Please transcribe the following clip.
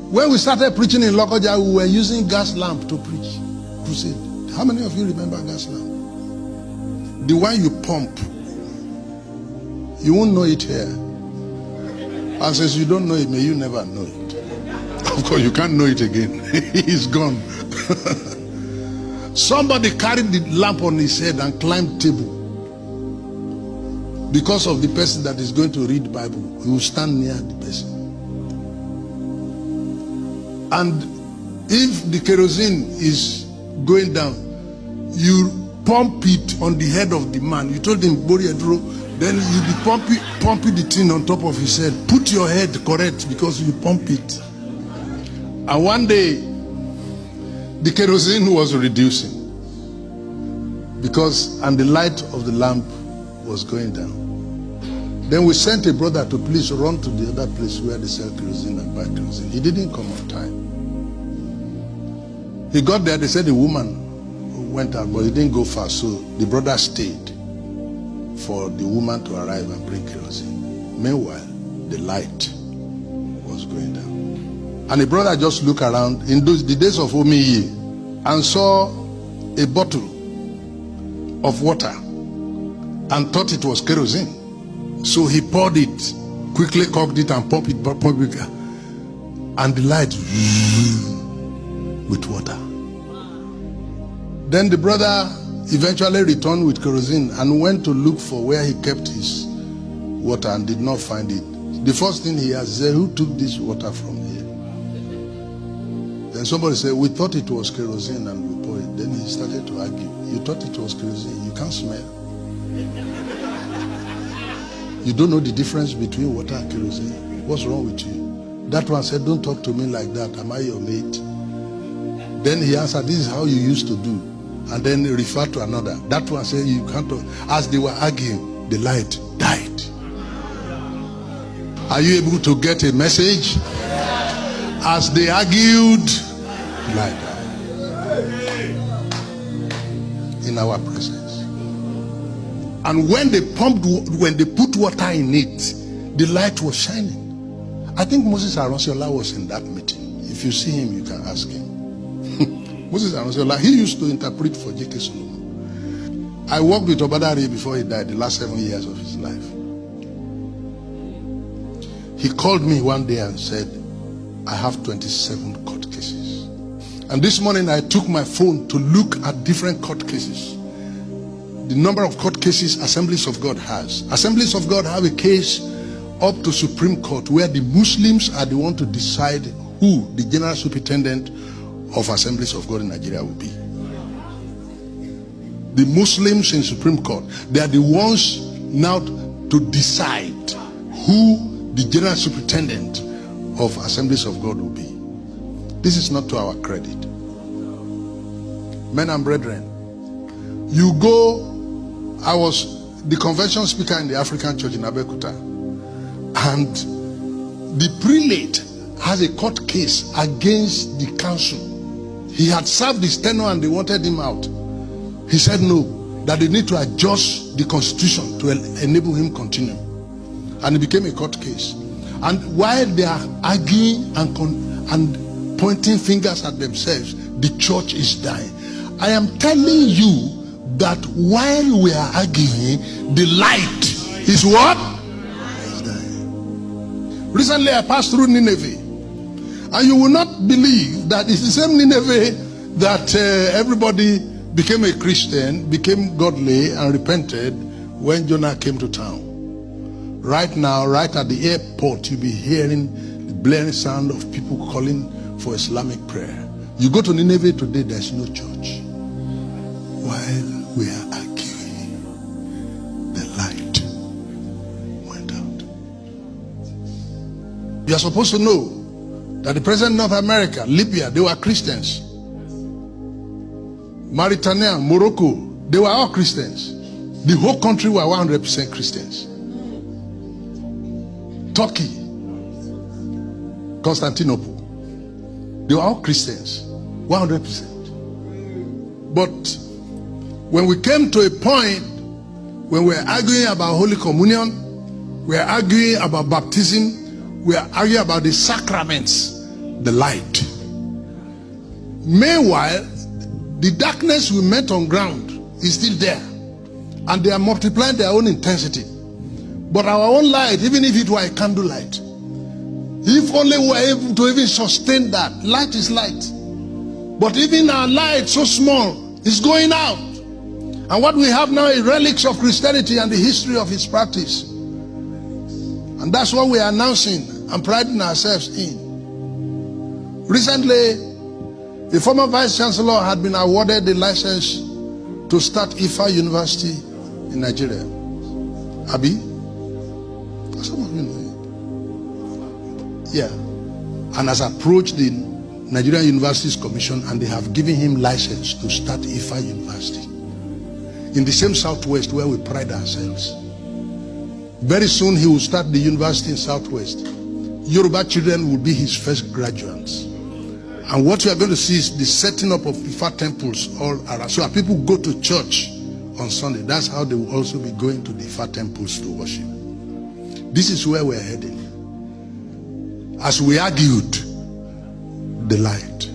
When we started preaching in Lokoja, we were using gas lamp to preach crusade. How many of you remember gas lamp? The one you pump. You won't know it here. And since you don't know it, may you never know it. Of course, you can't know it again. It's gone. Somebody carried the lamp on his head and climbed table. Because of the person that is going to read the Bible, he will stand near the person. And if the kerosene is going down, you pump it on the head of the man. You told him, then you be pumping the thing on top of his head. Put your head correct because you pump it. And one day, the kerosene was reducing and the light of the lamp was going down. Then we sent a brother to please run to the other place where they sell kerosene and buy kerosene. He didn't come on time. He got there, they said the woman went out, but he didn't go far, so the brother stayed for the woman to arrive and bring kerosene. Meanwhile, the light was going down. And the brother just looked around in the days of Omiye and saw a bottle of water and thought it was kerosene. So he poured it, quickly cocked it and pumped it, and the light with water. Then the brother eventually returned with kerosene and went to look for where he kept his water and did not find it. The first thing he asked, who took this water from here? Then somebody said, we thought it was kerosene and we poured it. Then he started to argue. You thought it was kerosene, you can't smell. You don't know the difference between water and kerosene. What's wrong with you? That one said, don't talk to me like that. Am I your mate? Then he answered, this is how you used to do. And then he referred to another. That one said, you can't talk. As they were arguing, the light died. Are you able to get a message? As they argued, the light died. In our presence. And when they put water in it, the light was shining. I think Moses Aronsiola was in that meeting. If you see him, you can ask him. Moses Aronsiola, he used to interpret for J.K. Solomon. I worked with Obadari before he died, the last 7 years of his life. He called me one day and said, I have 27 court cases. And this morning I took my phone to look at different court cases. The number of court cases Assemblies of God has. Assemblies of God have a case up to Supreme Court where the Muslims are the one to decide who the General Superintendent of Assemblies of God in Nigeria will be. The Muslims in Supreme Court, they are the ones now to decide who the General Superintendent of Assemblies of God will be. This is not to our credit. Men and brethren, you go. I was the convention speaker in the African Church in Abeokuta, and the prelate has a court case against the council. He had served his tenure and they wanted him out. He said no, that they need to adjust the constitution to enable him continue. And it became a court case. And while they are arguing and pointing fingers at themselves, the church is dying. I am telling you that while we are arguing, the light is what? Is dying. Recently I passed through Nineveh, and you will not believe that it's the same Nineveh that everybody became a Christian, became godly and repented when Jonah came to town. Right now, right at the airport, you'll be hearing the blaring sound of people calling for Islamic prayer. You go to Nineveh today, there's no church. While we are arguing, the light went out. You are supposed to know that the president of North America, Libya, they were Christians. Mauritania, Morocco, they were all Christians. The whole country were 100% Christians. Turkey, Constantinople, they were all Christians, 100%. But when we came to a point when we're arguing about Holy Communion, we're arguing about baptism, we're arguing about the sacraments, the light. Meanwhile, the darkness we met on ground is still there, and they are multiplying their own intensity. But our own light, even if it were a candle light, if only we were able to even sustain that, light is light. But even our light, so small, is going out. And what we have now is relics of Christianity and the history of its practice. And that's what we are announcing and priding ourselves in. Recently, the former Vice Chancellor had been awarded the license to start Ifa University in Nigeria. Abi? Some of you know it. Yeah. And has approached the Nigerian Universities Commission, and they have given him license to start Ifa University in the same Southwest where we pride ourselves. Very soon he will start the university in Southwest. Yoruba children will be his first graduates. And what you are going to see is the setting up of Ifa temples all around. So people go to church on Sunday. That's how they will also be going to the Ifa temples to worship. This is where we're heading. As we argued, the light.